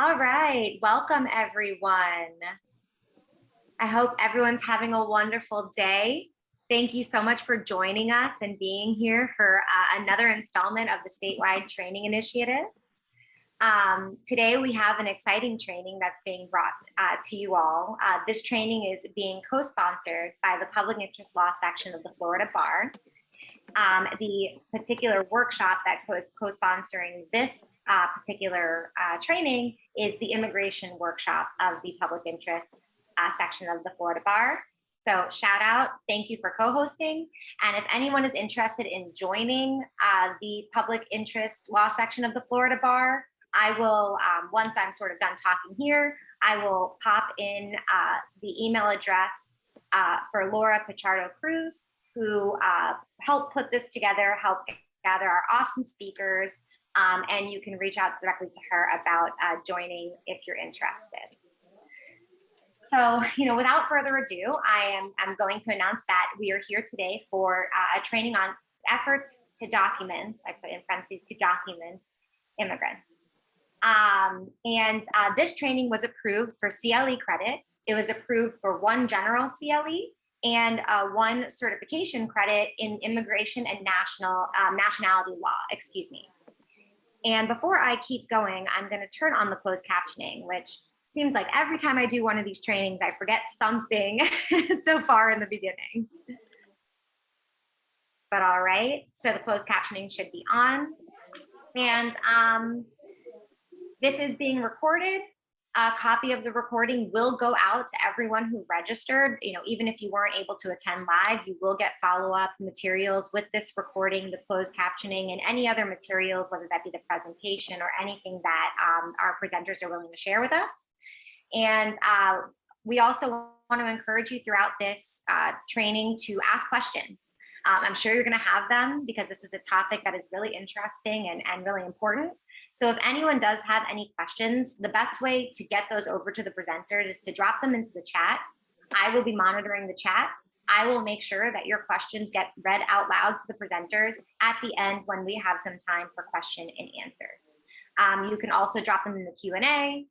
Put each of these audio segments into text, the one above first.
All right, welcome everyone. I hope everyone's having a wonderful day. Thank you so much for joining us and being here for another installment of the statewide training initiative. Today we have an exciting training that's being brought to you all. This training is being co-sponsored by the Public Interest Law section of the Florida Bar. The particular workshop that was co-sponsoring this particular training is the immigration workshop of the Public Interest section of the Florida Bar. So shout out, thank you for co-hosting. And if anyone is interested in joining the Public Interest Law section of the Florida Bar, I will, once I'm sort of done talking here, I will pop in the email address for Laura Pichardo-Cruz, who helped put this together, helped gather our awesome speakers, and you can reach out directly to her about joining if you're interested. So, without further ado, I'm going to announce that we are here today for a training on efforts to document, I put in parentheses, to document immigrants. This training was approved for CLE credit. It was approved for 1 general CLE and 1 certification credit in immigration and nationality law, excuse me. And before I keep going, I'm going to turn on the closed captioning, which seems like every time I do one of these trainings, I forget something so far in the beginning. But all right, so the closed captioning should be on. And this is being recorded. A copy of the recording will go out to everyone who registered. Even if you weren't able to attend live, you will get follow-up materials with this recording, the closed captioning, and any other materials, whether that be the presentation or anything that our presenters are willing to share with us. And we also want to encourage you throughout this training to ask questions. I'm sure you're going to have them because this is a topic that is really interesting and really important. So if anyone does have any questions, the best way to get those over to the presenters is to drop them into the chat. I will be monitoring the chat. I will make sure that your questions get read out loud to the presenters at the end when we have some time for question and answers. You can also drop them in the Q&A,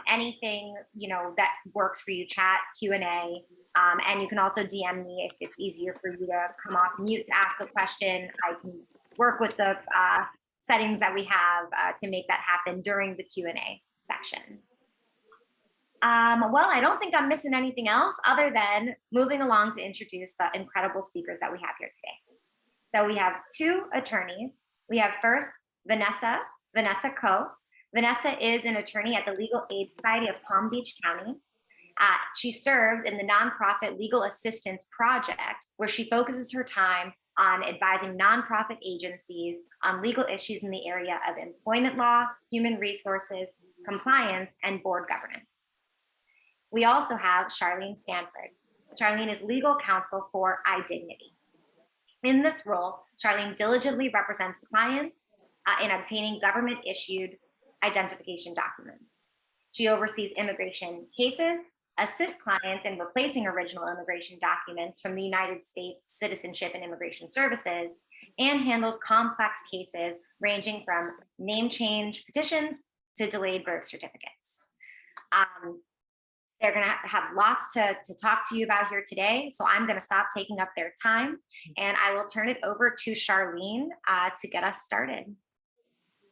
anything that works for you, chat, Q&A, and you can also DM me if it's easier for you to come off mute to ask a question. I can work with the settings that we have to make that happen during the Q&A section. Well, I don't think I'm missing anything else other than moving along to introduce the incredible speakers that we have here today. So we have 2 attorneys. We have first Vanessa Coe. Vanessa is an attorney at the Legal Aid Society of Palm Beach County. She serves in the nonprofit Legal Assistance Project, where she focuses her time on advising nonprofit agencies on legal issues in the area of employment law, human resources, compliance, and board governance. We also have Sharelene Stanford. Sharelene is legal counsel for iDignity. In this role, Sharelene diligently represents clients in obtaining government-issued identification documents. She oversees immigration cases, assists clients in replacing original immigration documents from the United States Citizenship and Immigration Services, and handles complex cases ranging from name change petitions to delayed birth certificates. They're going to have lots to talk to you about here today, so I'm going to stop taking up their time, and I will turn it over to Sharelene to get us started.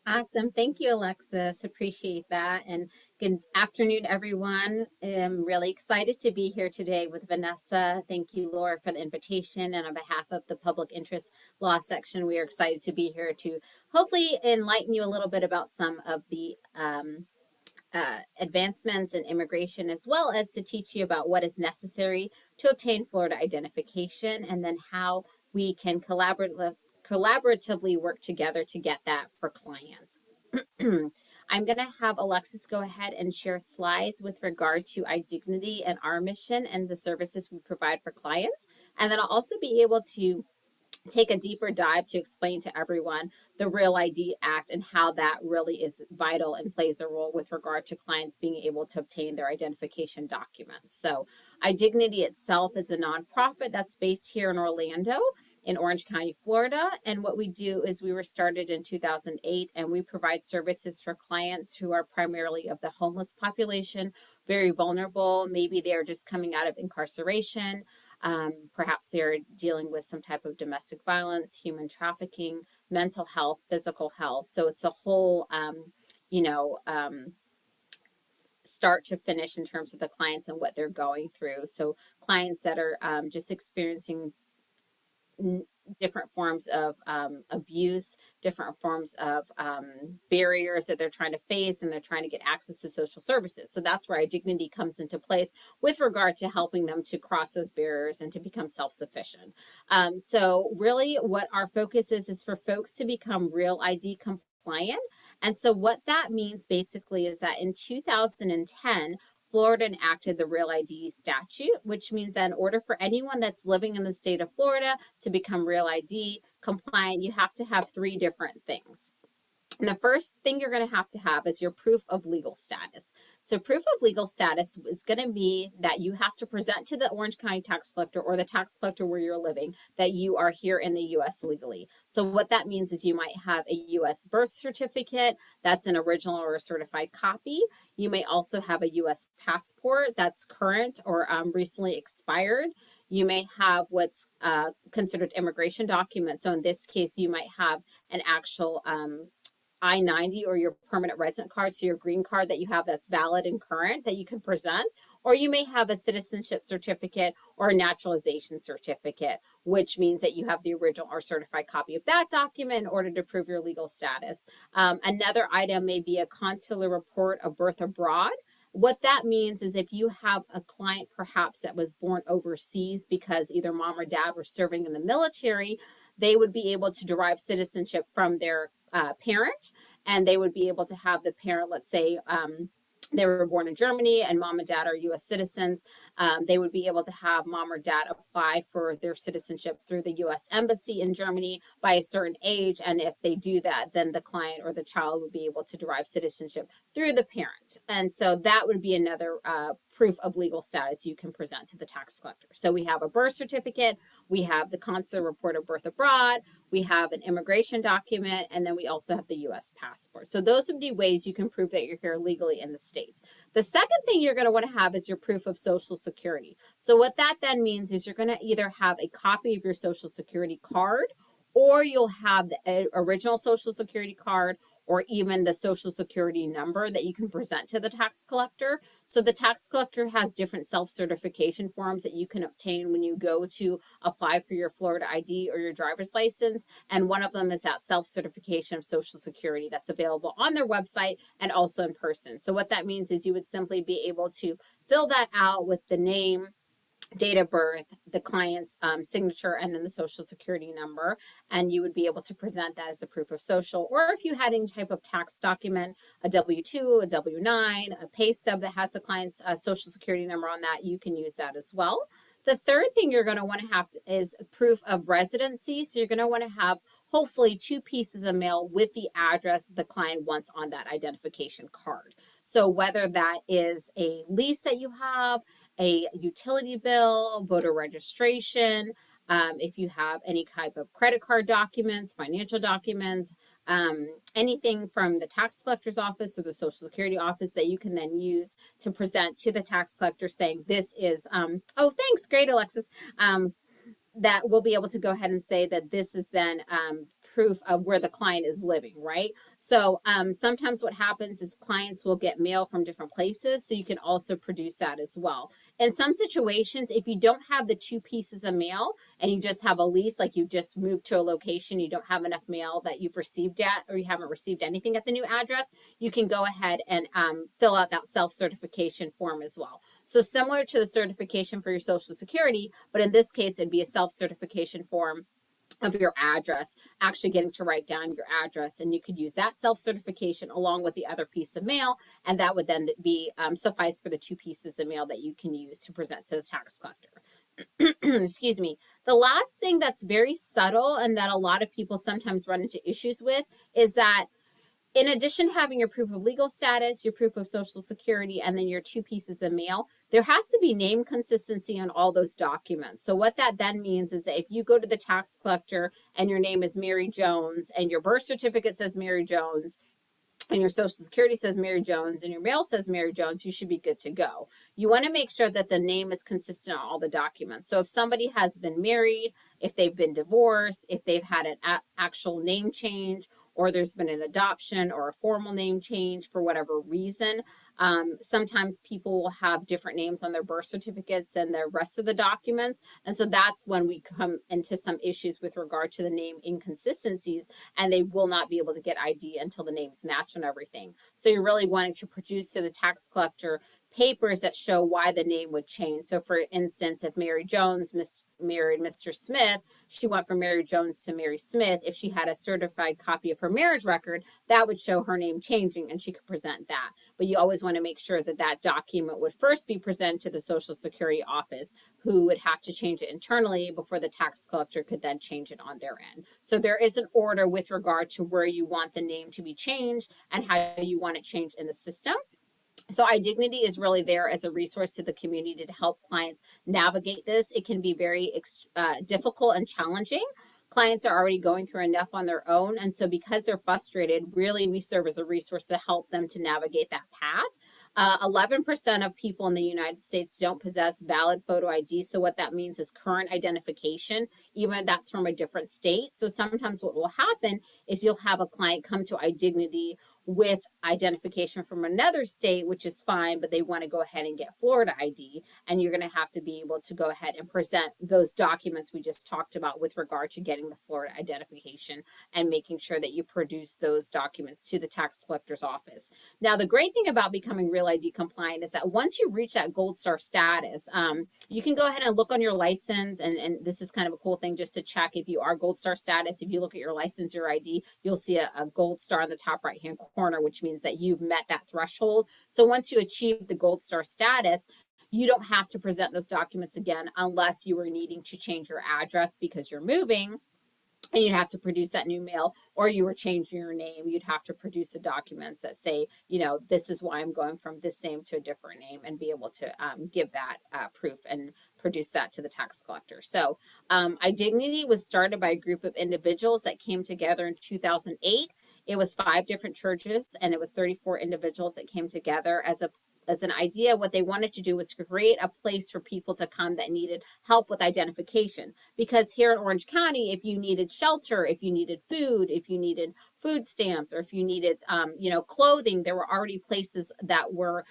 Awesome. Thank you, Alexis. Appreciate that. And good afternoon, everyone. I'm really excited to be here today with Vanessa. Thank you, Laura, for the invitation. And on behalf of the Public Interest Law section, we are excited to be here to hopefully enlighten you a little bit about some of the advancements in immigration, as well as to teach you about what is necessary to obtain Florida identification, and then how we can collaboratively work together to get that for clients. I'm going to have Alexis go ahead and share slides with regard to iDignity and our mission and the services we provide for clients. And then I'll also be able to take a deeper dive to explain to everyone the Real ID Act and how that really is vital and plays a role with regard to clients being able to obtain their identification documents. So iDignity itself is a nonprofit that's based here in Orlando. in Orange County, Florida. And what we do is we were started in 2008, and we provide services for clients who are primarily of the homeless population, very vulnerable. Maybe they're just coming out of incarceration. Perhaps they're dealing with some type of domestic violence, human trafficking, mental health, physical health. So it's a whole, you know, start to finish in terms of the clients and what they're going through. So clients that are just experiencing different forms of abuse, different forms of barriers that they're trying to face, and they're trying to get access to social services. So that's where iDignity comes into place with regard to helping them to cross those barriers and to become self-sufficient. So really what our focus is for folks to become Real ID compliant. And so what that means basically is that in 2010, Florida enacted the Real ID statute, which means that in order for anyone that's living in the state of Florida to become Real ID compliant, you have to have 3 different things. And the first thing you're going to have is your proof of legal status. So proof of legal status is going to be that you have to present to the Orange County tax collector or the tax collector where you're living that you are here in the U.S. legally. So what that means is you might have a U.S. birth certificate that's an original or a certified copy. You may also have a U.S. passport that's current or recently expired. You may have what's considered immigration documents. So in this case, you might have an actual I-90 or your permanent resident card, so your green card that you have that's valid and current that you can present, or you may have a citizenship certificate or a naturalization certificate, which means that you have the original or certified copy of that document in order to prove your legal status. Another item may be a consular report of birth abroad. What that means is if you have a client perhaps that was born overseas because either mom or dad were serving in the military, they would be able to derive citizenship from their parent, and they would be able to have the parent, let's say, they were born in Germany and mom and dad are U.S. citizens. They would be able to have mom or dad apply for their citizenship through the U.S. Embassy in Germany by a certain age. And if they do that, then the client or the child would be able to derive citizenship through the parent. And so that would be another proof of legal status you can present to the tax collector. So we have a birth certificate, we have the consular report of birth abroad, we have an immigration document, and then we also have the U.S. passport. So those would be ways you can prove that you're here legally in the States. The second thing you're going to want to have is your proof of Social Security. So what that then means is you're going to either have a copy of your Social Security card, or you'll have the original Social Security card, or even the Social Security number that you can present to the tax collector. So the tax collector has different self-certification forms that you can obtain when you go to apply for your Florida ID or your driver's license. And one of them is that self-certification of Social Security that's available on their website and also in person. So what that means is you would simply be able to fill that out with the name, date of birth, the client's signature, and then the Social Security number, and you would be able to present that as a proof of social. Or if you had any type of tax document, a W-2, a W-9, a pay stub that has the client's Social Security number on that, you can use that as well. The third thing you're going to want to have is proof of residency. So you're going to want to have hopefully 2 pieces of mail with the address the client wants on that identification card. So whether that is a lease that you have, a utility bill, voter registration, if you have any type of credit card documents, financial documents, anything from the tax collector's office or the Social Security office that you can then use to present to the tax collector saying this is, oh, thanks, great, Alexis. That we'll be able to go ahead and say that this is then proof of where the client is living, right? So sometimes what happens is clients will get mail from different places, so you can also produce that as well. In some situations, if you don't have the 2 pieces of mail and you just have a lease, like you just moved to a location, you don't have enough mail that you've received yet, or you haven't received anything at the new address, you can go ahead and fill out that self-certification form as well. So similar to the certification for your Social Security, but in this case, it'd be a self-certification form of your address, actually getting to write down your address, and you could use that self-certification along with the other piece of mail, and that would then be suffice for the 2 pieces of mail that you can use to present to the tax collector. Excuse me. The last thing that's very subtle and that a lot of people sometimes run into issues with is that in addition to having your proof of legal status, your proof of Social Security, and then your 2 pieces of mail, there has to be name consistency on all those documents. So what that then means is that if you go to the tax collector and your name is Mary Jones and your birth certificate says Mary Jones, and your social security says Mary Jones and your mail says Mary Jones, you should be good to go. You want to make sure that the name is consistent on all the documents. So if somebody has been married, if they've been divorced, if they've had an actual name change, or there's been an adoption or a formal name change for whatever reason, sometimes people will have different names on their birth certificates and the rest of the documents. And so that's when we come into some issues with regard to the name inconsistencies, and they will not be able to get ID until the names match and everything. So you're really wanting to produce to the tax collector papers that show why the name would change. So for instance, if Mary Jones married Mr. Smith, she went from Mary Jones to Mary Smith. If she had a certified copy of her marriage record, that would show her name changing and she could present that. But you always want to make sure that that document would first be presented to the Social Security office, who would have to change it internally before the tax collector could then change it on their end. So there is an order with regard to where you want the name to be changed and how you want it changed in the system. So iDignity is really there as a resource to the community to help clients navigate this. It can be very difficult and challenging. Clients are already going through enough on their own. And so because they're frustrated, really we serve as a resource to help them to navigate that path. 11% of people in the United States don't possess valid photo ID. So what that means is current identification, even if that's from a different state. So sometimes what will happen is you'll have a client come to iDignity with identification from another state, which is fine, but they want to go ahead and get Florida ID. And you're going to have to be able to go ahead and present those documents we just talked about with regard to getting the Florida identification and making sure that you produce those documents to the tax collector's office. Now, the great thing about becoming Real ID compliant is that once you reach that gold star status, you can go ahead and look on your license. And this is kind of a cool thing just to check if you are gold star status. If you look at your license, your ID, you'll see a gold star on the top right-hand corner, which means that you've met that threshold. So once you achieve the gold star status, you don't have to present those documents again unless you were needing to change your address because you're moving and you'd have to produce that new mail, or you were changing your name, you'd have to produce the documents that say, you know, this is why I'm going from this name to a different name, and be able to give that proof and produce that to the tax collector. So iDignity was started by a group of individuals that came together in 2008. It was 5 different churches, and it was 34 individuals that came together as an idea. What they wanted to do was create a place for people to come that needed help with identification. Because here in Orange County, if you needed shelter, if you needed food, if you needed food stamps, or if you needed, clothing, there were already places that were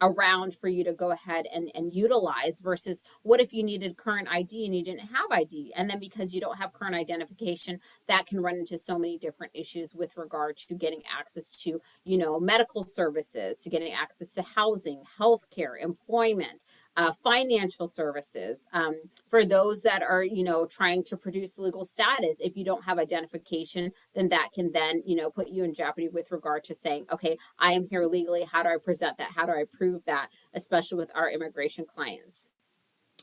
around for you to go ahead and utilize, versus what if you needed current ID and you didn't have ID? And then because you don't have current identification, that can run into so many different issues with regard to getting access to, medical services, to getting access to housing, healthcare, employment, financial services. For those that are, trying to produce legal status, if you don't have identification, then that can then, put you in jeopardy with regard to saying, okay, I am here legally. How do I present that? How do I prove that? Especially with our immigration clients.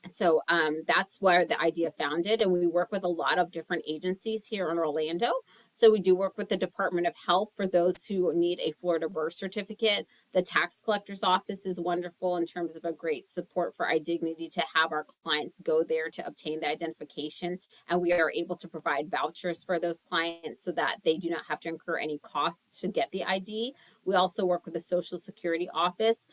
So that's where the idea founded, and we work with a lot of different agencies here in Orlando. So we do work with the Department of Health for those who need a Florida birth certificate. The tax collector's office is wonderful in terms of a great support for iDignity to have our clients go there to obtain the identification, and we are able to provide vouchers for those clients so that they do not have to incur any costs to get the ID. We also work with the Social Security office.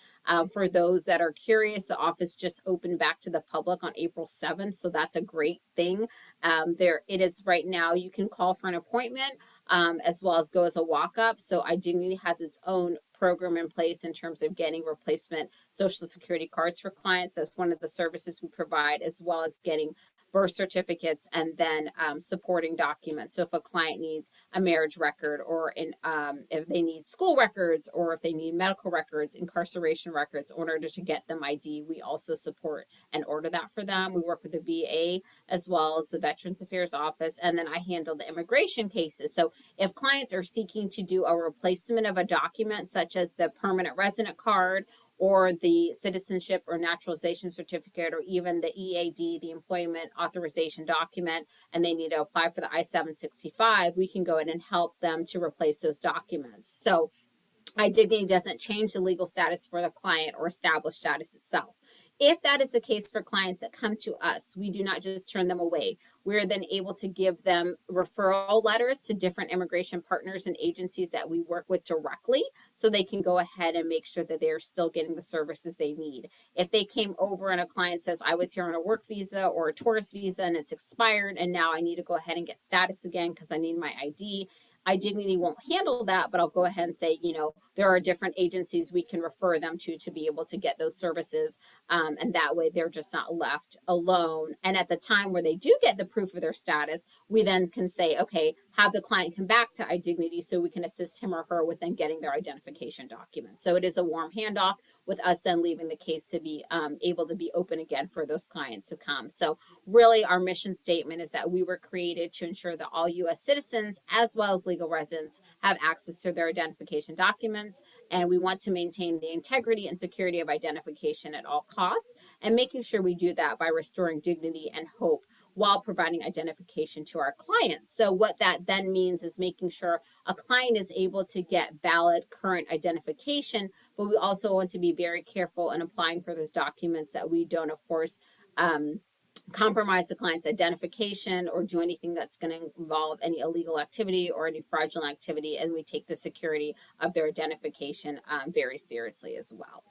For those that are curious, the office just opened back to the public on April 7th, so that's a great thing. There it is right now. You can call for an appointment as well as go as a walk-up. So iDignity has its own program in place in terms of getting replacement Social Security cards for clients. That's one of the services we provide, as well as getting birth certificates and then supporting documents. So if a client needs a marriage record, or if they need school records, or if they need medical records, incarceration records, in order to get them ID, we also support and order that for them. We work with the VA as well as the Veterans Affairs Office, and then I handle the immigration cases. So if clients are seeking to do a replacement of a document, such as the permanent resident card, or the citizenship or naturalization certificate, or even the EAD, the employment authorization document, and they need to apply for the I-765, we can go in and help them to replace those documents. So iDignity doesn't change the legal status for the client or established status itself. If that is the case for clients that come to us, we do not just turn them away. We're then able to give them referral letters to different immigration partners and agencies that we work with directly, so they can go ahead and make sure that they're still getting the services they need. If they came over and a client says, I was here on a work visa or a tourist visa and it's expired and now I need to go ahead and get status again because I need my ID, iDignity won't handle that, but I'll go ahead and say, there are different agencies we can refer them to be able to get those services. And that way they're just not left alone. And at the time where they do get the proof of their status, we then can say, okay, have the client come back to iDignity so we can assist him or her with then getting their identification documents. So it is a warm handoff with us then leaving the case to be able to be open again for those clients to come. So really our mission statement is that we were created to ensure that all U.S. citizens as well as legal residents have access to their identification documents, and we want to maintain the integrity and security of identification at all costs, and making sure we do that by restoring dignity and hope while providing identification to our clients. So what that then means is making sure a client is able to get valid current identification, but we also want to be very careful in applying for those documents that we don't, of course, compromise the client's identification or do anything that's going to involve any illegal activity or any fraudulent activity, and we take the security of their identification very seriously as well.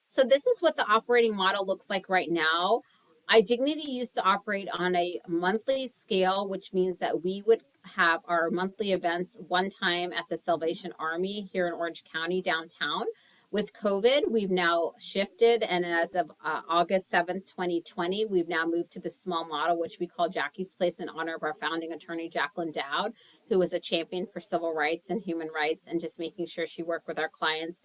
So this is what the operating model looks like right now. iDignity used to operate on a monthly scale, which means that we would have our monthly events one time at the Salvation Army here in Orange County downtown. With COVID, we've now shifted, and as of August 7th, 2020, we've now moved to the small model, which we call Jackie's Place, in honor of our founding attorney, Jacqueline Dowd, who was a champion for civil rights and human rights, and just making sure she worked with our clients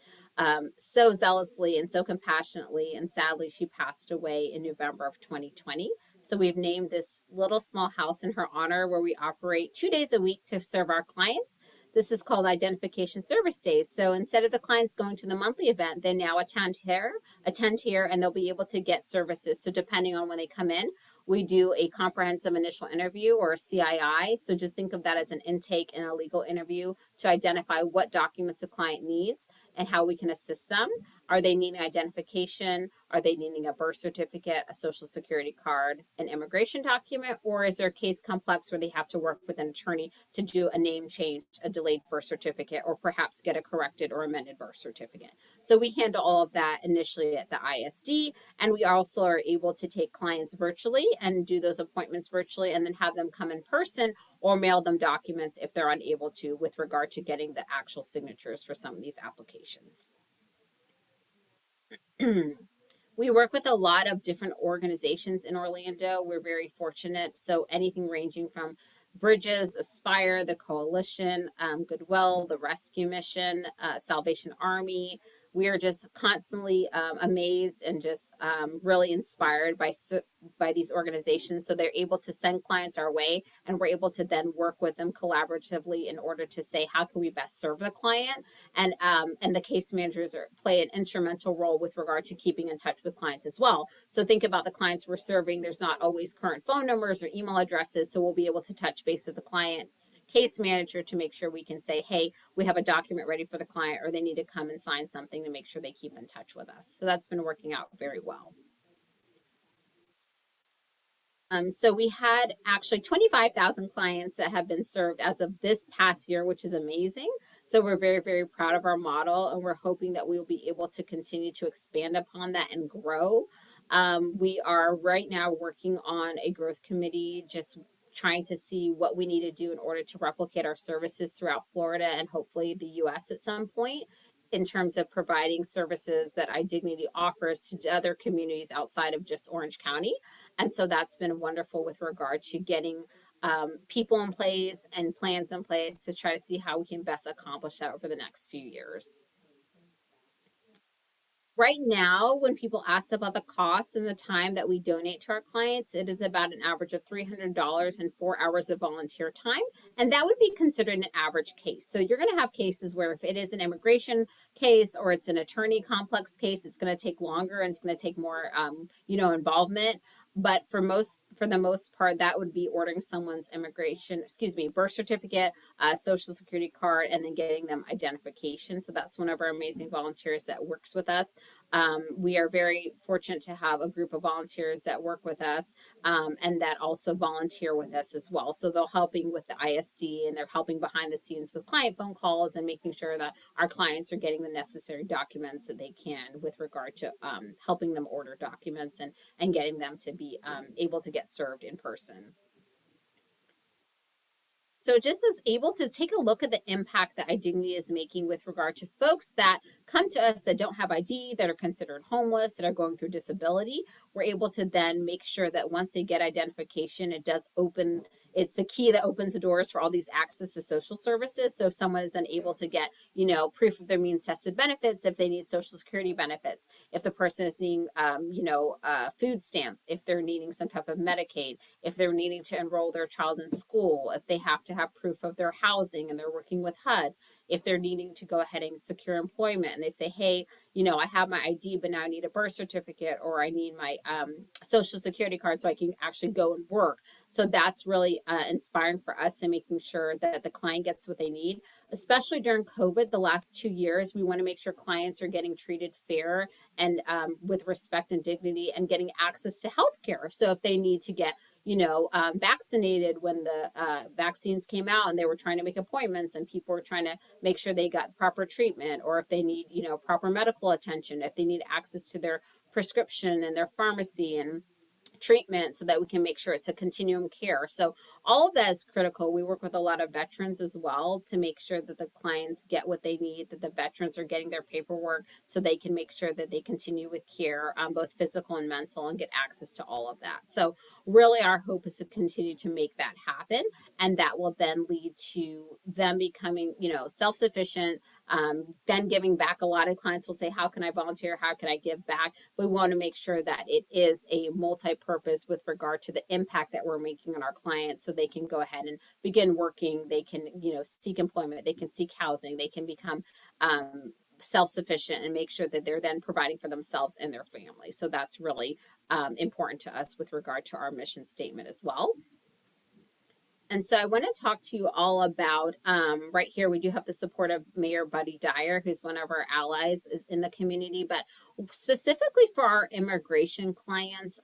so zealously and so compassionately. And sadly, she passed away in November of 2020. So we've named this little small house in her honor, where we operate 2 days a week to serve our clients. This is called Identification Service Days. So instead of the clients going to the monthly event, they now attend here, and they'll be able to get services. So depending on when they come in, we do a comprehensive initial interview, or a CII. So just think of that as an intake and a legal interview to identify what documents a client needs and how we can assist them. Are they needing identification? Are they needing a birth certificate, a social security card, an immigration document? Or is their case complex where they have to work with an attorney to do a name change, a delayed birth certificate, or perhaps get a corrected or amended birth certificate? So we handle all of that initially at the ISD, and we also are able to take clients virtually and do those appointments virtually, and then have them come in person or mail them documents if they're unable to, with regard to getting the actual signatures for some of these applications. We work with a lot of different organizations in Orlando. We're very fortunate. So anything ranging from Bridges, Aspire, the Coalition, Goodwill, the Rescue Mission, Salvation Army. We are just constantly amazed and just really inspired by these organizations. So they're able to send clients our way, and we're able to then work with them collaboratively in order to say, how can we best serve the client? And the case managers play an instrumental role with regard to keeping in touch with clients as well. So think about the clients we're serving. There's not always current phone numbers or email addresses. So we'll be able to touch base with the client's case manager to make sure we can say, hey, we have a document ready for the client, or they need to come and sign something, to make sure they keep in touch with us. So that's been working out very well. So we had actually 25,000 clients that have been served as of this past year, which is amazing. So we're very, very proud of our model, and we're hoping that we will be able to continue to expand upon that and grow. We are right now working on a growth committee, just trying to see what we need to do in order to replicate our services throughout Florida and hopefully the US at some point, in terms of providing services that iDignity offers to other communities outside of just Orange County. And so that's been wonderful with regard to getting people in place and plans in place to try to see how we can best accomplish that over the next few years. Right now, when people ask about the cost and the time that we donate to our clients, it is about an average of $300 and 4 hours of volunteer time. And that would be considered an average case. So you're going to have cases where if it is an immigration case or it's an attorney complex case, it's going to take longer and it's going to take more, involvement. But for for the most part, that would be ordering someone's birth certificate, social security card, and then getting them identification. So that's one of our amazing volunteers that works with us. We are very fortunate to have a group of volunteers that work with us and that also volunteer with us as well. So they're helping with the ISD and they're helping behind the scenes with client phone calls and making sure that our clients are getting the necessary documents that they can with regard to helping them order documents and getting them to be able to get served in person. So just as able to take a look at the impact that iDignity is making with regard to folks that come to us that don't have ID, that are considered homeless, that are going through disability, we're able to then make sure that once they get identification, it's the key that opens the doors for all these access to social services. So if someone is then able to get, proof of their means tested benefits, if they need social security benefits, if the person is needing, food stamps, if they're needing some type of Medicaid, if they're needing to enroll their child in school, if they have to have proof of their housing and they're working with HUD, if they're needing to go ahead and secure employment and they say, hey, I have my ID, but now I need a birth certificate or I need my social security card so I can actually go and work. So that's really inspiring for us and making sure that the client gets what they need, especially during COVID. The last 2 years, we want to make sure clients are getting treated fair and with respect and dignity and getting access to healthcare. So if they need to get vaccinated when the vaccines came out and they were trying to make appointments and people were trying to make sure they got proper treatment, or if they need, proper medical attention, if they need access to their prescription and their pharmacy and treatment so that we can make sure it's a continuum care. So all of that is critical. We work with a lot of veterans as well to make sure that the clients get what they need, that the veterans are getting their paperwork so they can make sure that they continue with care, both physical and mental, and get access to all of that. So really our hope is to continue to make that happen, and that will then lead to them becoming, self-sufficient, then giving back. A lot of clients will say, how can I volunteer? How can I give back? We want to make sure that it is a multi-purpose with regard to the impact that we're making on our clients so they can go ahead and begin working. They can, seek employment. They can seek housing. They can become self-sufficient and make sure that they're then providing for themselves and their family. So that's really important to us with regard to our mission statement as well. And so I want to talk to you all about, right here, we do have the support of Mayor Buddy Dyer, who's one of our allies in the community, but specifically for our immigration clients,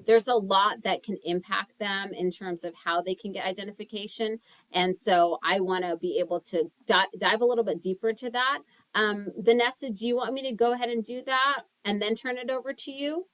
there's a lot that can impact them in terms of how they can get identification. And so I want to be able to dive a little bit deeper into that. Vanessa, do you want me to go ahead and do that and then turn it over to you?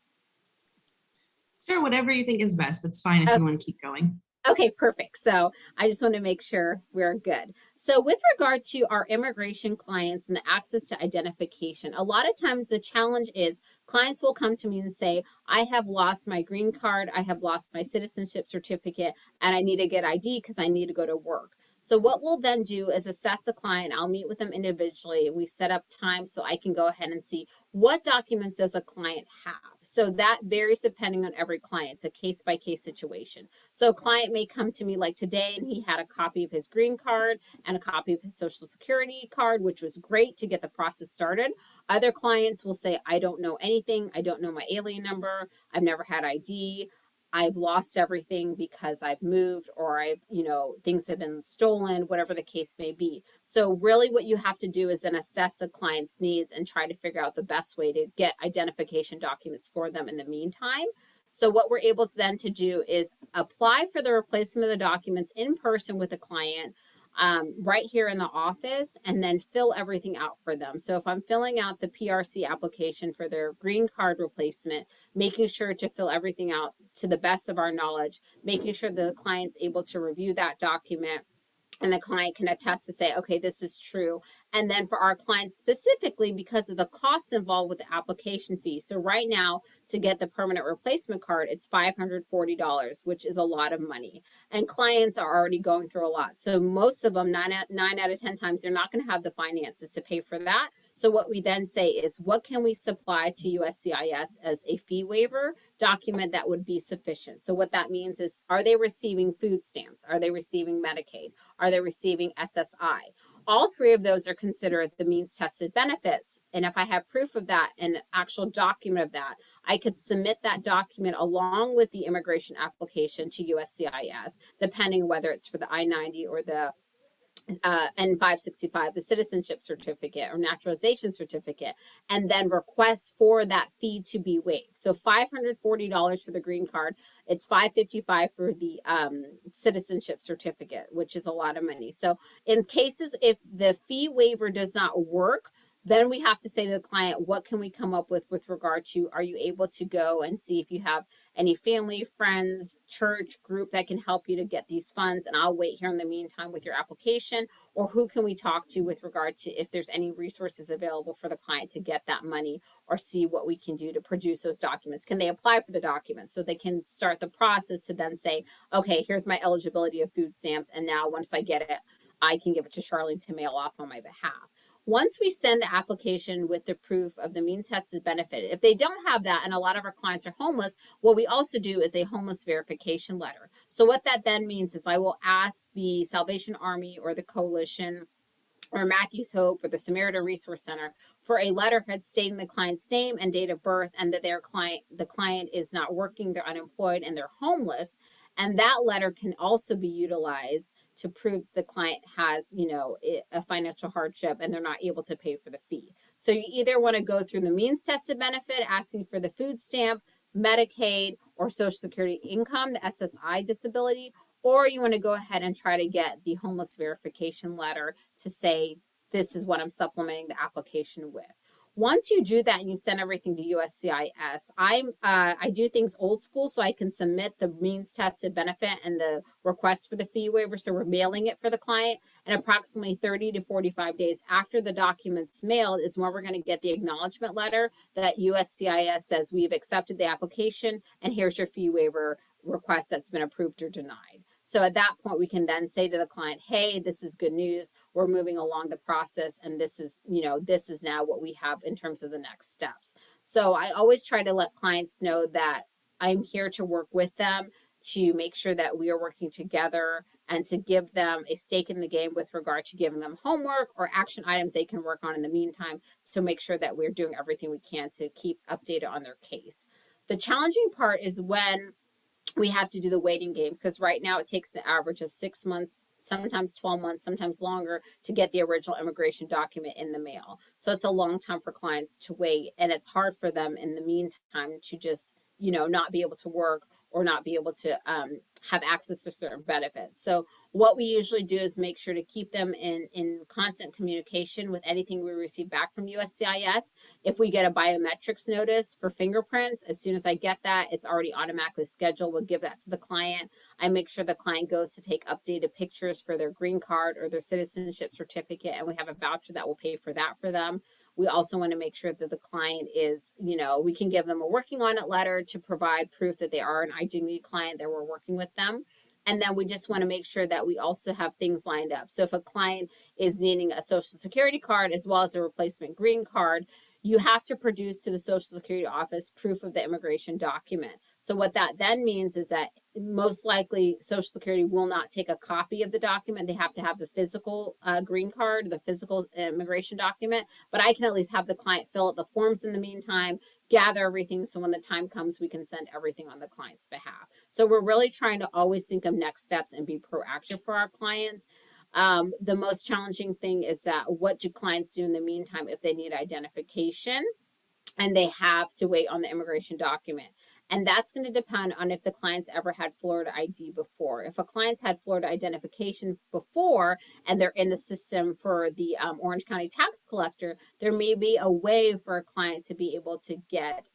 Sure, whatever you think is best. It's fine if you want to keep going. Okay, perfect. So I just want to make sure we're good. So with regard to our immigration clients and the access to identification, a lot of times the challenge is clients will come to me and say, I have lost my green card, I have lost my citizenship certificate, and I need to get ID because I need to go to work. So what we'll then do is assess the client. I'll meet with them individually and we set up time so I can go ahead and see what documents does a client have. So that varies depending on every client. It's a case-by-case situation. So a client may come to me like today and he had a copy of his green card and a copy of his social security card, which was great to get the process started. Other clients will say, I don't know anything. I don't know my alien number. I've never had ID. I've lost everything because I've moved or things have been stolen, whatever the case may be. So really what you have to do is then assess the client's needs and try to figure out the best way to get identification documents for them in the meantime. So what we're able to then to do is apply for the replacement of the documents in person with the client, right here in the office, and then fill everything out for them. So if I'm filling out the PRC application for their green card replacement, making sure to fill everything out to the best of our knowledge, making sure the client's able to review that document and the client can attest to say, okay, this is true. And then for our clients specifically, because of the costs involved with the application fee. So right now, to get the permanent replacement card, it's $540, which is a lot of money. And clients are already going through a lot. So most of them, 9 out of 10 times, they're not going to have the finances to pay for that. So what we then say is, what can we supply to USCIS as a fee waiver document that would be sufficient? So what that means is, are they receiving food stamps? Are they receiving Medicaid? Are they receiving SSI? All three of those are considered the means tested benefits. And if I have proof of that, an actual document of that, I could submit that document along with the immigration application to USCIS, depending whether it's for the I-90 or the N-565, the citizenship certificate or naturalization certificate, and then request for that fee to be waived. So $540 for the green card. It's $555 for the citizenship certificate, which is a lot of money. So in cases if the fee waiver does not work, then we have to say to the client, what can we come up with regard to, are you able to go and see if you have any family, friends, church group that can help you to get these funds? And I'll wait here in the meantime with your application. Or who can we talk to with regard to if there's any resources available for the client to get that money, or see what we can do to produce those documents? Can they apply for the documents so they can start the process to then say, okay, here's my eligibility of food stamps. And now once I get it, I can give it to Sharelene to mail off on my behalf. Once we send the application with the proof of the means tested benefit, if they don't have that, and a lot of our clients are homeless, what we also do is a homeless verification letter. So what that then means is I will ask the Salvation Army or the Coalition or Matthew's Hope or the Samaritan Resource Center for a letterhead stating the client's name and date of birth, and that the client is not working, they're unemployed, and they're homeless. And that letter can also be utilized to prove the client has, a financial hardship and they're not able to pay for the fee. So you either want to go through the means tested benefit, asking for the food stamp, Medicaid, or Social Security income, the SSI disability, or you want to go ahead and try to get the homeless verification letter to say, this is what I'm supplementing the application with. Once you do that and you send everything to USCIS, I do things old school, so I can submit the means tested benefit and the request for the fee waiver. So we're mailing it for the client, and approximately 30 to 45 days after the document's mailed is when we're going to get the acknowledgement letter that USCIS says we've accepted the application and here's your fee waiver request that's been approved or denied. So at that point, we can then say to the client, hey, this is good news. We're moving along the process, and this is now what we have in terms of the next steps. So I always try to let clients know that I'm here to work with them to make sure that we are working together and to give them a stake in the game with regard to giving them homework or action items they can work on in the meantime, to make sure that we're doing everything we can to keep updated on their case. The challenging part is when we have to do the waiting game, because right now it takes an average of 6 months, sometimes 12 months, sometimes longer to get the original immigration document in the mail. So it's a long time for clients to wait, and it's hard for them in the meantime to just, not be able to work or not be able to have access to certain benefits. So what we usually do is make sure to keep them in constant communication with anything we receive back from USCIS. If we get a biometrics notice for fingerprints, as soon as I get that, it's already automatically scheduled. We'll give that to the client. I make sure the client goes to take updated pictures for their green card or their citizenship certificate, and we have a voucher that will pay for that for them. We also want to make sure that the client is, we can give them a working on it letter to provide proof that they are an identity client, that we're working with them. And then we just want to make sure that we also have things lined up. So if a client is needing a Social Security card as well as a replacement green card, you have to produce to the Social Security office proof of the immigration document. So what that then means is that most likely Social Security will not take a copy of the document. They have to have the physical green card, the physical immigration document, but I can at least have the client fill out the forms in the meantime, gather everything, so when the time comes, we can send everything on the client's behalf. So we're really trying to always think of next steps and be proactive for our clients. The most challenging thing is that what do clients do in the meantime if they need identification and they have to wait on the immigration document? And that's going to depend on if the client's ever had Florida ID before. If a client's had Florida identification before and they're in the system for the Orange County tax collector, there may be a way for a client to be able to get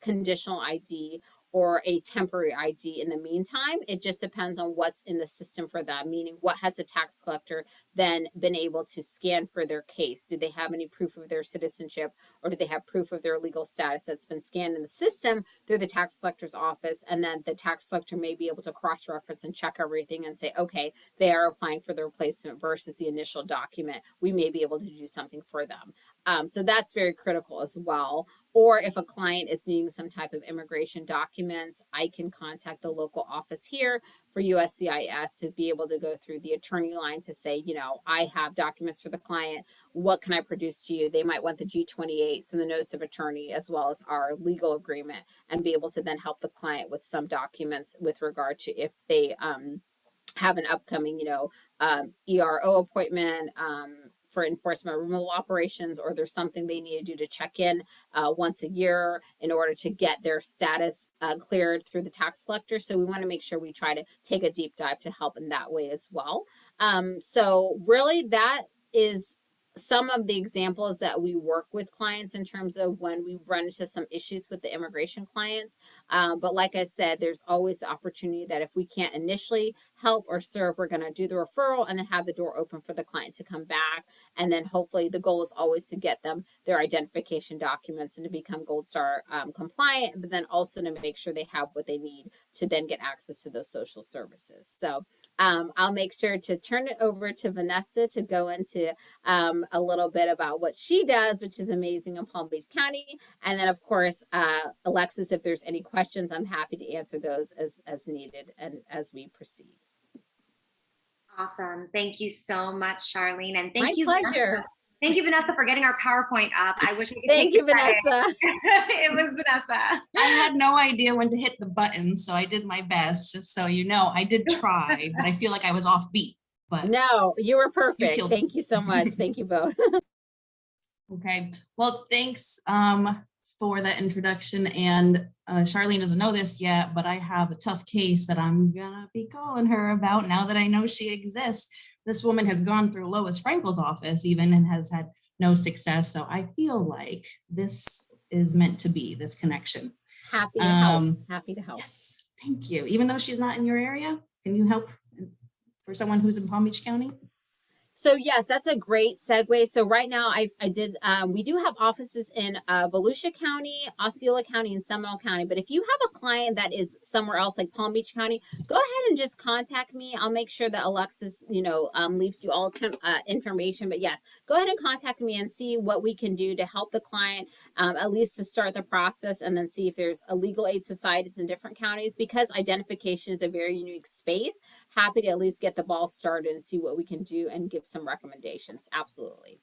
conditional ID or a temporary ID in the meantime. It just depends on what's in the system for them, meaning what has the tax collector then been able to scan for their case? Do they have any proof of their citizenship, or do they have proof of their legal status that's been scanned in the system through the tax collector's office? And then the tax collector may be able to cross-reference and check everything and say, okay, they are applying for the replacement versus the initial document. We may be able to do something for them. So that's very critical as well. Or if a client is needing some type of immigration documents, I can contact the local office here for USCIS to be able to go through the attorney line to say, you know, I have documents for the client. What can I produce to you? They might want the G28, so the notice of attorney, as well as our legal agreement, and be able to then help the client with some documents with regard to if they have an upcoming, ERO appointment for enforcement removal operations, or there's something they need to do to check in once a year in order to get their status cleared through the tax collector. So we want to make sure we try to take a deep dive to help in that way as well. So really that is some of the examples that we work with clients in terms of when we run into some issues with the immigration clients. But like I said, there's always the opportunity that if we can't initially help or serve, we're going to do the referral and then have the door open for the client to come back. And then hopefully the goal is always to get them their identification documents and to become Gold Star compliant, but then also to make sure they have what they need to then get access to those social services. So I'll make sure to turn it over to Vanessa to go into a little bit about what she does, which is amazing in Palm Beach County. And then of course, Alexis, if there's any questions, I'm happy to answer those as needed and as we proceed. Awesome. Thank you so much, Sharelene. And My pleasure. Vanessa. Thank you, Vanessa, for getting our PowerPoint up. I wish I could Thank you, Vanessa. It was Vanessa. I had no idea when to hit the button, so I did my best, just so you know. I did try, but I feel like I was off beat. But no, you were perfect. Thank you so much. Thank you both. Okay. Well, thanks for that introduction. And Sharelene doesn't know this yet, but I have a tough case that I'm gonna be calling her about now that I know she exists. This woman has gone through Lois Frankel's office even and has had no success. So I feel like this is meant to be, this connection. Happy to help. Happy to help. Yes, thank you. Even though she's not in your area, can you help for someone who's in Palm Beach County? So yes, that's a great segue. So right now we do have offices in Volusia County, Osceola County, and Seminole County. But if you have a client that is somewhere else like Palm Beach County, go ahead and just contact me. I'll make sure that Alexis, leaves you all information. But yes, go ahead and contact me and see what we can do to help the client, at least to start the process, and then see if there's a legal aid societies in different counties, because identification is a very unique space. Happy to at least get the ball started and see what we can do and give some recommendations. Absolutely.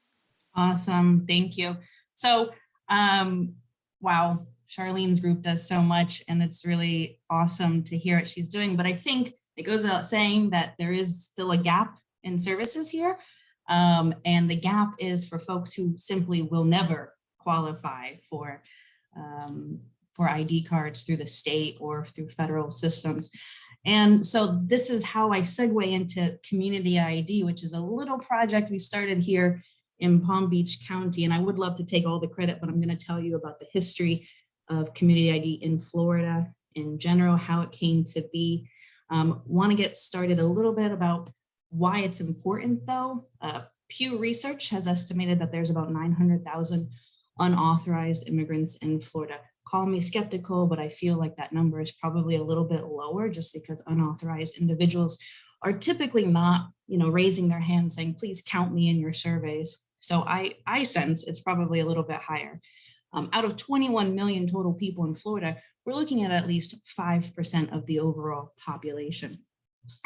Awesome. Thank you. So, wow, Sharelene's group does so much, and it's really awesome to hear what she's doing. But I think it goes without saying that there is still a gap in services here. And the gap is for folks who simply will never qualify for ID cards through the state or through federal systems. And so this is how I segue into community ID, which is a little project we started here in Palm Beach County. And I would love to take all the credit, but I'm going to tell you about the history of community ID in Florida in general, how it came to be. Want to get started a little bit about why it's important though. Pew Research has estimated that there's about 900,000 unauthorized immigrants in Florida. Call me skeptical, but I feel like that number is probably a little bit lower just because unauthorized individuals are typically not, raising their hand saying, please count me in your surveys. So I sense it's probably a little bit higher. Out of 21 million total people in Florida, we're looking at least 5% of the overall population.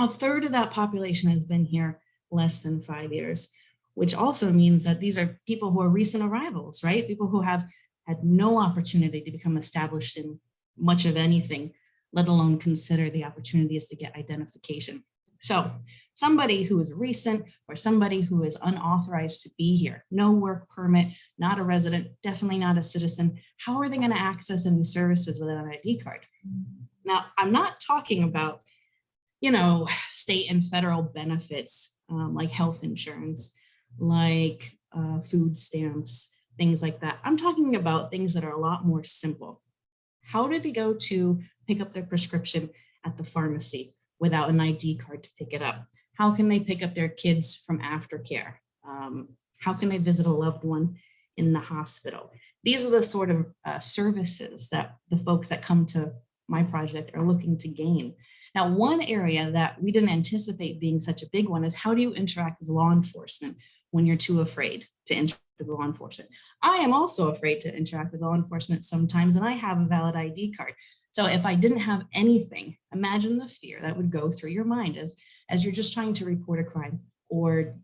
A third of that population has been here less than 5 years, which also means that these are people who are recent arrivals, right? People who have had no opportunity to become established in much of anything, let alone consider the opportunities to get identification. So somebody who is recent or somebody who is unauthorized to be here, no work permit, not a resident, definitely not a citizen, how are they going to access any services without an ID card? Now, I'm not talking about, state and federal benefits like health insurance, like food stamps, things like that. I'm talking about things that are a lot more simple. How do they go to pick up their prescription at the pharmacy without an ID card to pick it up? How can they pick up their kids from aftercare? How can they visit a loved one in the hospital? These are the sort of services that the folks that come to my project are looking to gain. Now, one area that we didn't anticipate being such a big one is how do you interact with law enforcement when you're too afraid to interact with law enforcement? I am also afraid to interact with law enforcement sometimes, and I have a valid ID card. So if I didn't have anything, imagine the fear that would go through your mind as you're just trying to report a crime or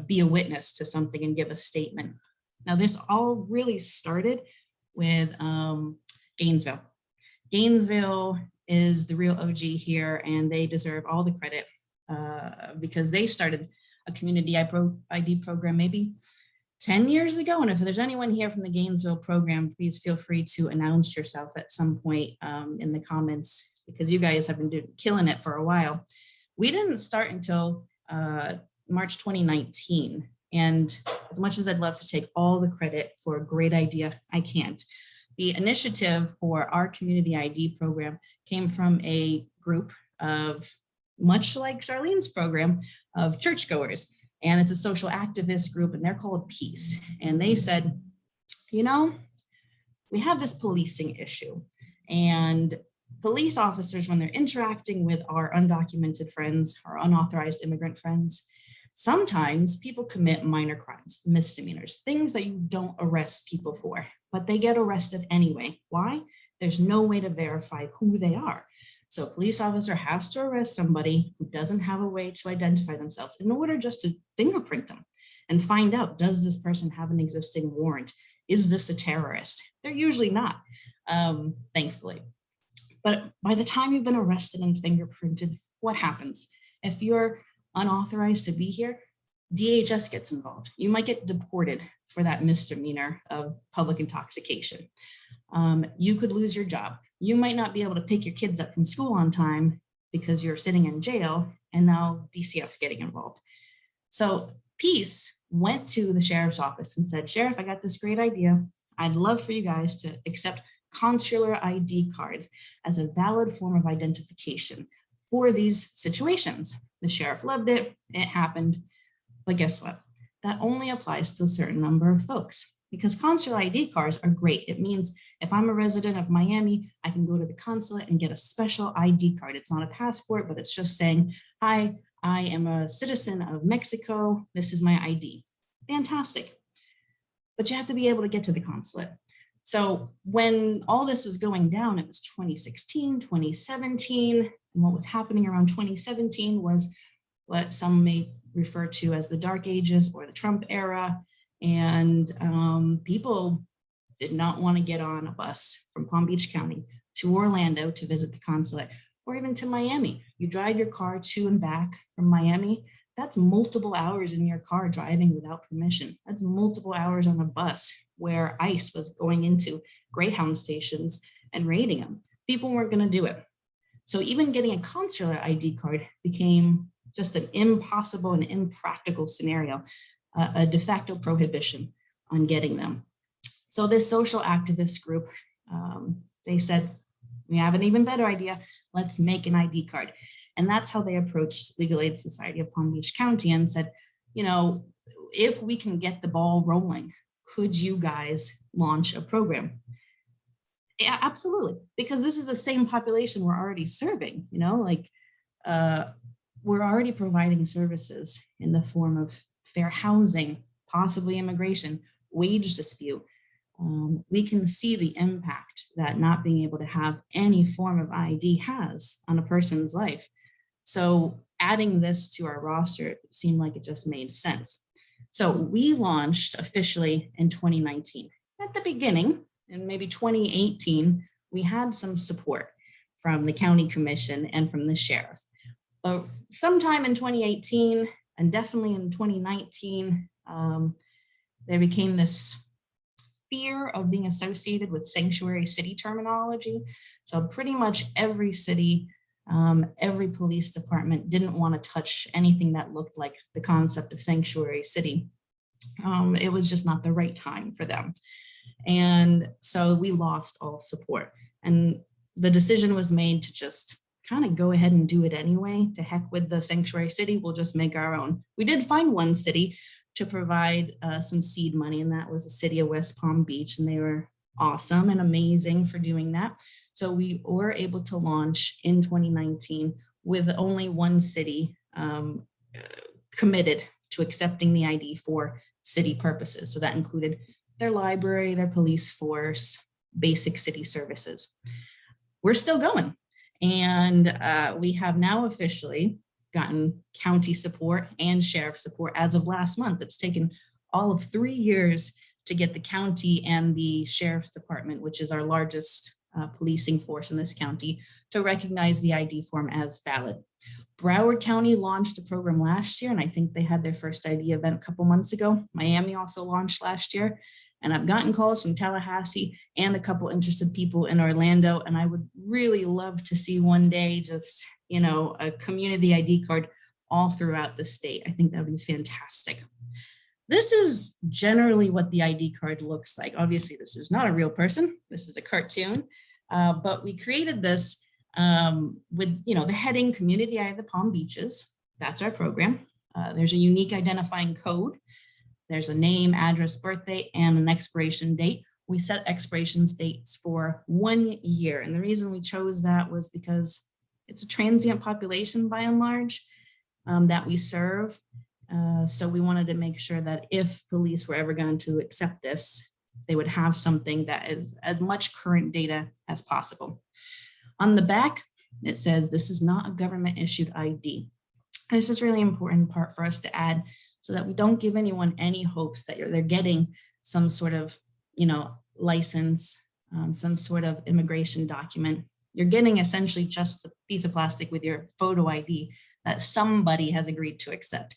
be a witness to something and give a statement. Now, this all really started with Gainesville. Gainesville is the real OG here, and they deserve all the credit because they started a community ID program maybe 10 years ago. And if there's anyone here from the Gainesville program, please feel free to announce yourself at some point in the comments, because you guys have been killing it for a while. We didn't start until March 2019. And as much as I'd love to take all the credit for a great idea, I can't. The initiative for our community ID program came from a group of, much like Sharlene's program, of churchgoers. And it's a social activist group, and they're called Peace. And they said, you know, we have this policing issue, and police officers, when they're interacting with our undocumented friends, our unauthorized immigrant friends, sometimes people commit minor crimes, misdemeanors, things that you don't arrest people for, but they get arrested anyway. Why? There's no way to verify who they are. So a police officer has to arrest somebody who doesn't have a way to identify themselves in order just to fingerprint them and find out, does this person have an existing warrant? Is this a terrorist? They're usually not, thankfully. But by the time you've been arrested and fingerprinted, what happens? If you're unauthorized to be here, DHS gets involved. You might get deported for that misdemeanor of public intoxication. You could lose your job. You might not be able to pick your kids up from school on time because you're sitting in jail, and now DCF's getting involved. So Peace went to the sheriff's office and said, Sheriff, I got this great idea. I'd love for you guys to accept consular ID cards as a valid form of identification for these situations. The sheriff loved it. It happened. But guess what? That only applies to a certain number of folks, because consular ID cards are great. It means if I'm a resident of Miami, I can go to the consulate and get a special ID card. It's not a passport, but it's just saying, hi, I am a citizen of Mexico. This is my ID. Fantastic. But you have to be able to get to the consulate. So when all this was going down, it was 2016, 2017. And what was happening around 2017 was what some may refer to as the dark ages or the Trump era. And people did not want to get on a bus from Palm Beach County to Orlando to visit the consulate, or even to Miami. You drive your car to and back from Miami. That's multiple hours in your car driving without permission. That's multiple hours on a bus where ICE was going into Greyhound stations and raiding them. People weren't going to do it. So even getting a consular ID card became just an impossible and impractical scenario, a de facto prohibition on getting them. So this social activist group, they said, we have an even better idea. Let's make an ID card. And that's how they approached Legal Aid Society of Palm Beach County and said, you know, if we can get the ball rolling, could you guys launch a program? Yeah, absolutely. Because this is the same population we're already serving, you know, like we're already providing services in the form of fair housing, possibly immigration, wage dispute. We can see the impact that not being able to have any form of ID has on a person's life. So adding this to our roster seemed like it just made sense. So we launched officially in 2019. At the beginning, in maybe 2018, we had some support from the county commission and from the sheriff. But sometime in 2018 and definitely in 2019, there became this fear of being associated with sanctuary city terminology. So pretty much every city, every police department didn't want to touch anything that looked like the concept of sanctuary city. It was just not the right time for them. And so we lost all support. And the decision was made to just kind of go ahead and do it anyway. To heck with the sanctuary city, we'll just make our own. We did find one city to provide some seed money, and that was the city of West Palm Beach, and they were awesome and amazing for doing that. So we were able to launch in 2019 with only one city committed to accepting the ID for city purposes. So that included their library, their police force, basic city services. we're still going. And we have now officially gotten county support and sheriff support as of last month. It's taken all of 3 years to get the county and the sheriff's department, which is our largest policing force in this county, to recognize the ID form as valid. Broward County launched a program last year, and I think they had their first ID event a couple months ago. Miami also launched last year, and I've gotten calls from Tallahassee and a couple interested people in Orlando, and I would really love to see one day just, you know, a community ID card all throughout the state. I think that would be fantastic. This is generally what the ID card looks like. Obviously, this is not a real person. This is a cartoon, but we created this with, you know, the heading Community Eye of the Palm Beaches. That's our program. There's a unique identifying code. There's a name, address, birthday, and an expiration date. We set expiration dates for 1 year. And the reason we chose that was because it's a transient population by and large that we serve. So we wanted to make sure that if police were ever going to accept this, they would have something that is as much current data as possible. On the back, it says this is not a government issued ID. This is really important part for us to add so that we don't give anyone any hopes that they're getting some sort of, you know, license, some sort of immigration document. You're getting essentially just a piece of plastic with your photo ID that somebody has agreed to accept.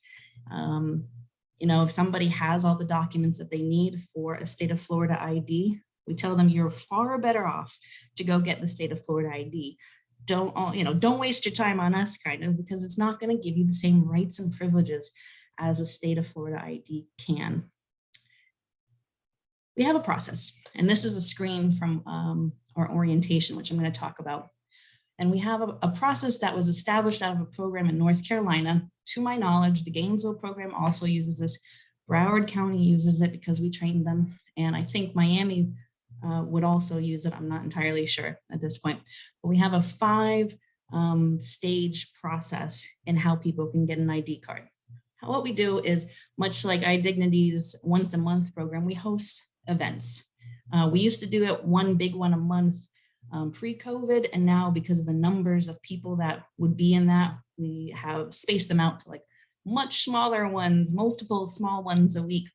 You know, if somebody has all the documents that they need for a state of Florida ID, we tell them you're far better off to go get the state of Florida ID. Don't waste your time on us, kind of, because it's not going to give you the same rights and privileges as a state of Florida ID can. We have a process, and this is a screen from our orientation, which I'm going to talk about. And we have a process that was established out of a program in North Carolina. To my knowledge, the Gainesville program also uses this. Broward County uses it because we trained them. And I think Miami would also use it. I'm not entirely sure at this point. But we have a 5-stage process in how people can get an ID card. What we do is, much like iDignity's once a month program, we host events. We used to do it one big one a month pre-COVID, and now because of the numbers of people that would be in that, we have spaced them out to like much smaller ones, multiple small ones a week.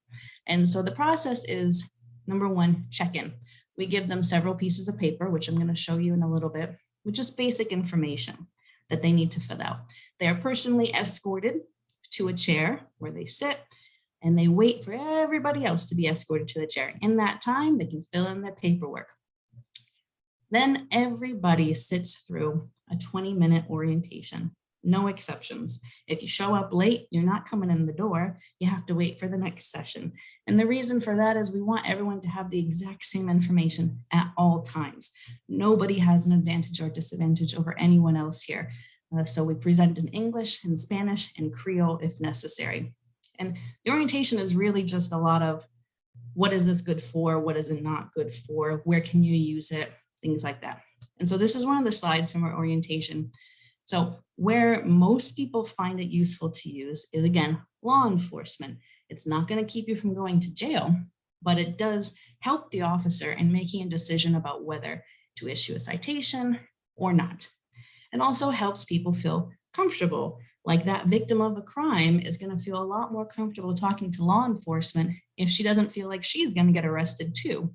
And so the process is, number one, check-in. We give them several pieces of paper, which I'm going to show you in a little bit, with just basic information that they need to fill out. They are personally escorted to a chair where they sit, and they wait for everybody else to be escorted to the chair. In that time, they can fill in their paperwork. Then everybody sits through a 20-minute orientation, no exceptions. If you show up late, you're not coming in the door. You have to wait for the next session. And the reason for that is we want everyone to have the exact same information at all times. Nobody has an advantage or disadvantage over anyone else here. So we present in English, in Spanish, and Creole if necessary. And the orientation is really just a lot of what is this good for? What is it not good for? Where can you use it? Things like that. And so this is one of the slides from our orientation. So where most people find it useful to use is, again, law enforcement. It's not going to keep you from going to jail, but it does help the officer in making a decision about whether to issue a citation or not. And also helps people feel comfortable. Like that victim of a crime is going to feel a lot more comfortable talking to law enforcement if she doesn't feel like she's going to get arrested too.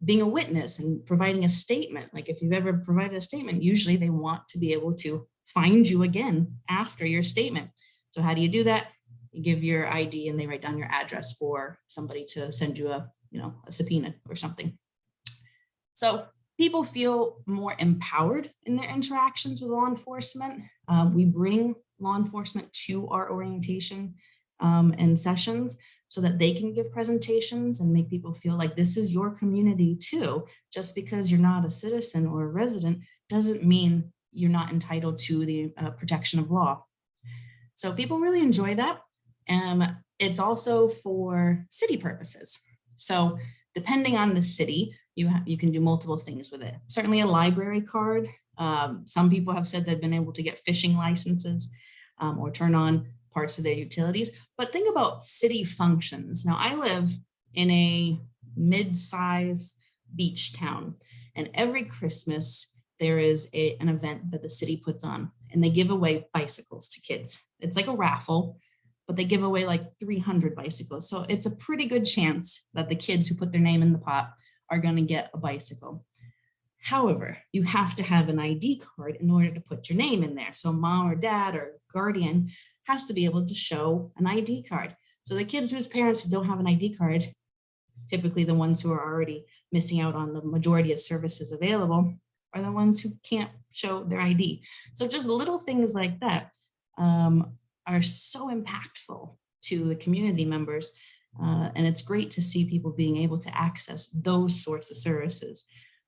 Being a witness and providing a statement, like if you've ever provided a statement, usually they want to be able to find you again after your statement. So how do you do that? You give your ID and they write down your address for somebody to send you a subpoena or something. So people feel more empowered in their interactions with law enforcement. We bring law enforcement to our orientation and sessions so that they can give presentations and make people feel like this is your community too. Just because you're not a citizen or a resident doesn't mean you're not entitled to the protection of law. So people really enjoy that. It's also for city purposes. So depending on the city, you can do multiple things with it. Certainly a library card. Some people have said they've been able to get fishing licenses or turn on parts of their utilities. But think about city functions. Now, I live in a mid-size beach town, And every Christmas, there is an event that the city puts on, and they give away bicycles to kids. It's like a raffle, but they give away like 300 bicycles. So it's a pretty good chance that the kids who put their name in the pot are going to get a bicycle. However, you have to have an ID card in order to put your name in there. So mom or dad or guardian has to be able to show an ID card. So the kids whose parents who don't have an ID card, typically the ones who are already missing out on the majority of services available, are the ones who can't show their ID. So just little things like that are so impactful to the community members. And it's great to see people being able to access those sorts of services.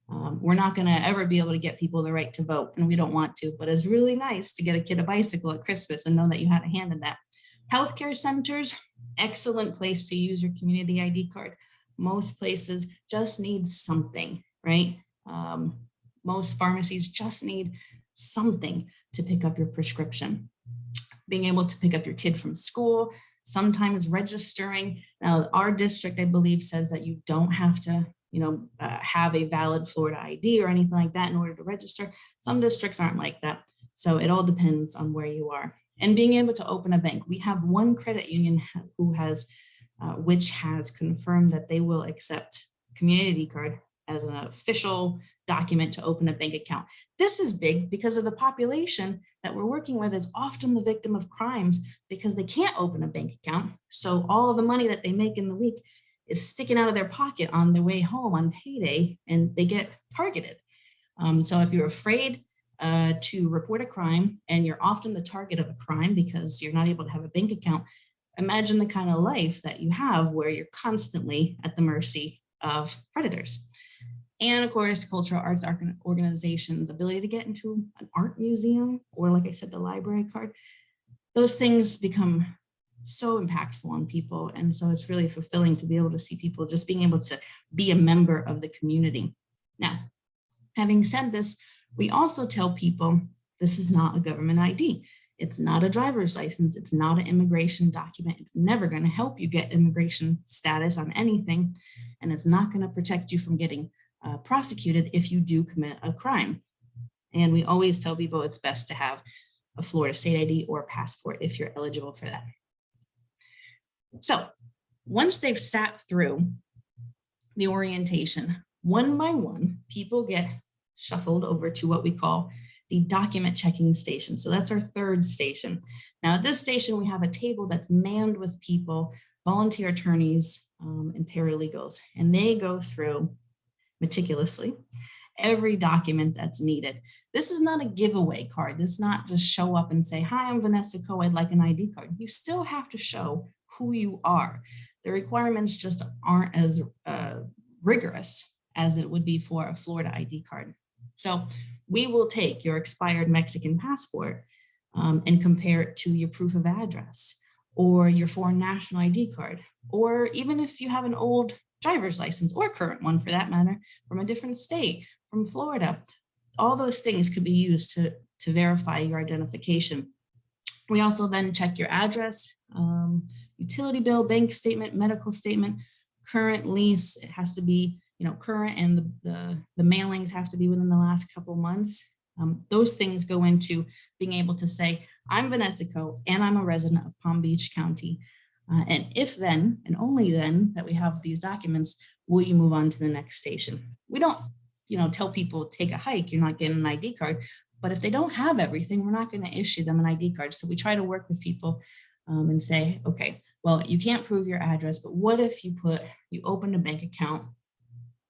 We're not going to ever be able to get people the right to vote, and we don't want to, but it's really nice to get a kid a bicycle at Christmas and know that you had a hand in that. Healthcare centers, excellent place to use your community ID card. Most places just need something, right? Most pharmacies just need something to pick up your prescription. Being able to pick up your kid from school, sometimes registering. Now, our district, I believe, says that you don't have to have a valid Florida ID or anything like that in order to register. Some districts aren't like that. So it all depends on where you are. And being able to open a bank. We have one credit union which has confirmed that they will accept community card as an official document to open a bank account. This is big because of the population that we're working with is often the victim of crimes because they can't open a bank account. So all of the money that they make in the week is sticking out of their pocket on their way home on payday, and they get targeted. So if you're afraid to report a crime and you're often the target of a crime because you're not able to have a bank account, imagine the kind of life that you have where you're constantly at the mercy of predators. And of course, cultural arts organizations' ability to get into an art museum, or like I said, the library card, those things become so impactful on people. And so it's really fulfilling to be able to see people just being able to be a member of the community. Now, having said this, we also tell people this is not a government ID. It's not a driver's license. It's not an immigration document. It's never going to help you get immigration status on anything. And it's not going to protect you from getting prosecuted if you do commit a crime. And we always tell people it's best to have a Florida state ID or passport if you're eligible for that. So once they've sat through the orientation, one by one, people get shuffled over to what we call the document checking station. So that's our third station. Now at this station, we have a table that's manned with people, volunteer attorneys, and paralegals, and they go through meticulously every document that's needed. This is not a giveaway card. This is not just show up and say, hi, I'm Vanessa Coe, I'd like an ID card. You still have to show who you are. The requirements just aren't as rigorous as it would be for a Florida ID card. So we will take your expired Mexican passport and compare it to your proof of address or your foreign national ID card, or even if you have an old driver's license or current one for that matter from a different state, from Florida. All those things could be used to verify your identification. We also then check your address, utility bill, bank statement, medical statement, current lease. It has to be current, and the mailings have to be within the last couple months. Those things go into being able to say, I'm Vanessa Coe and I'm a resident of Palm Beach County. And if then, and only then, that we have these documents, will you move on to the next station? We don't, tell people take a hike, you're not getting an ID card. But if they don't have everything, we're not going to issue them an ID card. So we try to work with people and say, okay, well, you can't prove your address, but what if you opened a bank account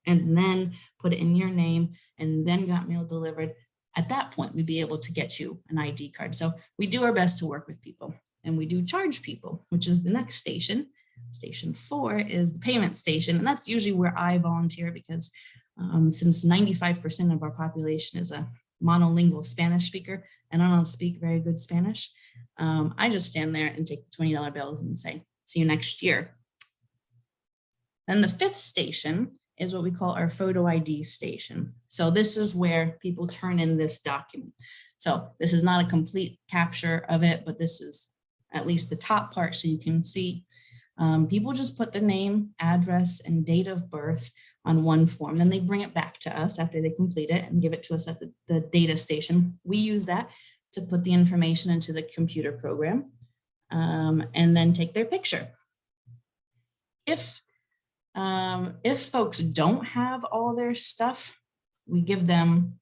and then put it in your name and then got mail delivered? At that point, we'd be able to get you an ID card. So we do our best to work with people. And we do charge people, which is the next station. Station 4 is the payment station. And that's usually where I volunteer because since 95% of our population is a monolingual Spanish speaker, and I don't speak very good Spanish, I just stand there and take the $20 bills and say, see you next year. Then the 5th station is what we call our photo ID station. So this is where people turn in this document. So this is not a complete capture of it, but this is at least the top part so you can see. People just put their name, address, and date of birth on one form. Then they bring it back to us after they complete it and give it to us at the data station. We use that to put the information into the computer program, and then take their picture. If folks don't have all their stuff, we give them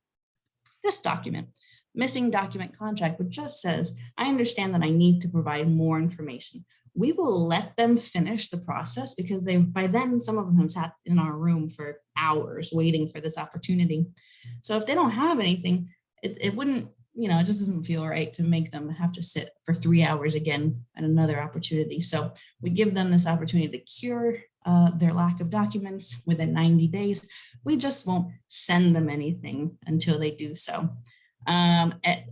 this document, missing document contract, which just says, I understand that I need to provide more information. We will let them finish the process because by then, some of them have sat in our room for hours waiting for this opportunity. So if they don't have anything, it wouldn't, it just doesn't feel right to make them have to sit for 3 hours again at another opportunity. So we give them this opportunity to cure their lack of documents within 90 days. We just won't send them anything until they do so.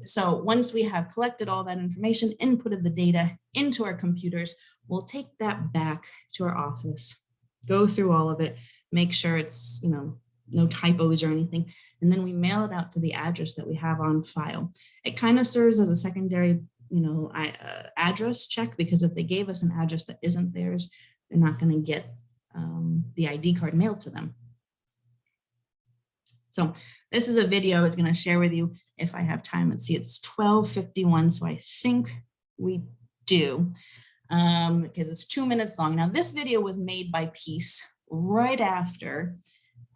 So once we have collected all that information, inputted the data into our computers, we'll take that back to our office, go through all of it, make sure it's, no typos or anything. And then we mail it out to the address that we have on file. It kind of serves as a secondary, address check, because if they gave us an address that isn't theirs, they're not going to get the ID card mailed to them. So this is a video I was going to share with you if I have time. Let's see, it's 12:51, so I think we do, because it's 2 minutes long. Now, this video was made by Peace right after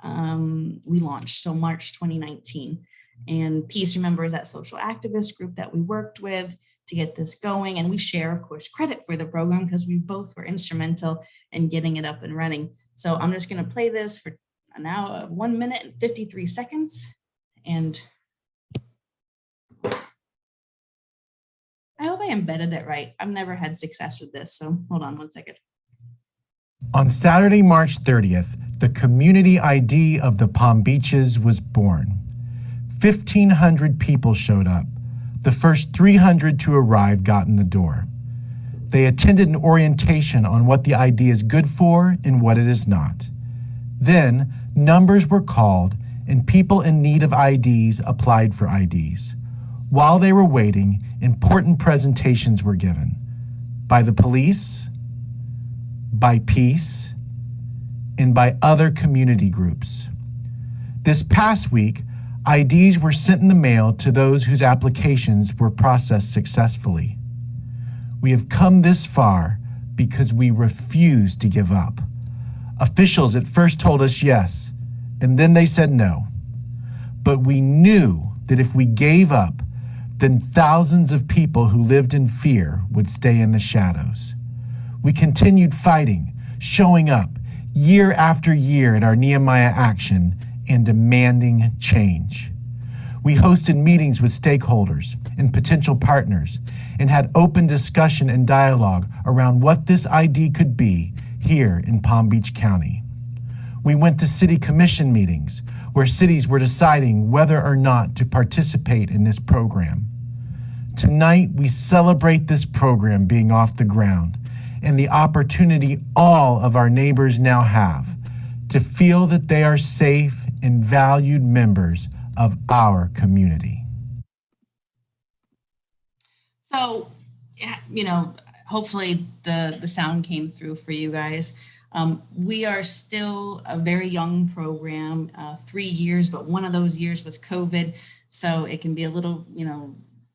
we launched, so March 2019. And Peace, remember, is that social activist group that we worked with to get this going. And we share, of course, credit for the program because we both were instrumental in getting it up and running. So I'm just going to play this for now 1 minute and 53 seconds. And I hope I embedded it right. I've never had success with this, so hold on 1 second. On Saturday, March 30th, the community ID of the Palm Beaches was born. 1,500 people showed up. The first 300 to arrive got in the door. They attended an orientation on what the ID is good for and what it is not. Then, numbers were called and people in need of IDs applied for IDs. While they were waiting, important presentations were given by the police, by Peace, and by other community groups. This past week, IDs were sent in the mail to those whose applications were processed successfully. We have come this far because we refuse to give up. Officials at first told us yes, and then they said no. But we knew that if we gave up, then thousands of people who lived in fear would stay in the shadows. We continued fighting, showing up year after year at our Nehemiah Action and demanding change. We hosted meetings with stakeholders and potential partners and had open discussion and dialogue around what this ID could be here in Palm Beach County. We went to city commission meetings where cities were deciding whether or not to participate in this program. Tonight, we celebrate this program being off the ground and the opportunity all of our neighbors now have to feel that they are safe and valued members of our community. So, hopefully the sound came through for you guys. We are still a very young program, 3 years, but one of those years was COVID. So it can be a little,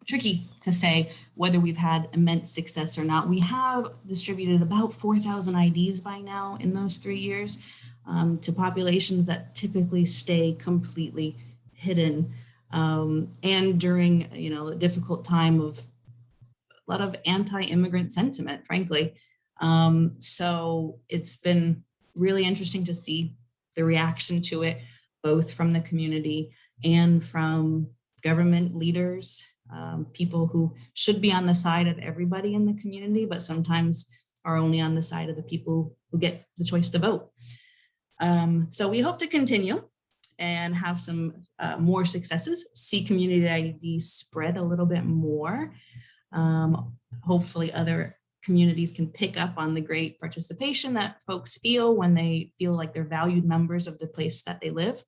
tricky to say whether we've had immense success or not. We have distributed about 4,000 IDs by now in those 3 years to populations that typically stay completely hidden. And during, a difficult time of a lot of anti-immigrant sentiment, frankly. So it's been really interesting to see the reaction to it, both from the community and from government leaders, people who should be on the side of everybody in the community, but sometimes are only on the side of the people who get the choice to vote. So we hope to continue and have some more successes, see community IDs spread a little bit more. Hopefully other communities can pick up on the great participation that folks feel when they feel like they're valued members of the place that they live.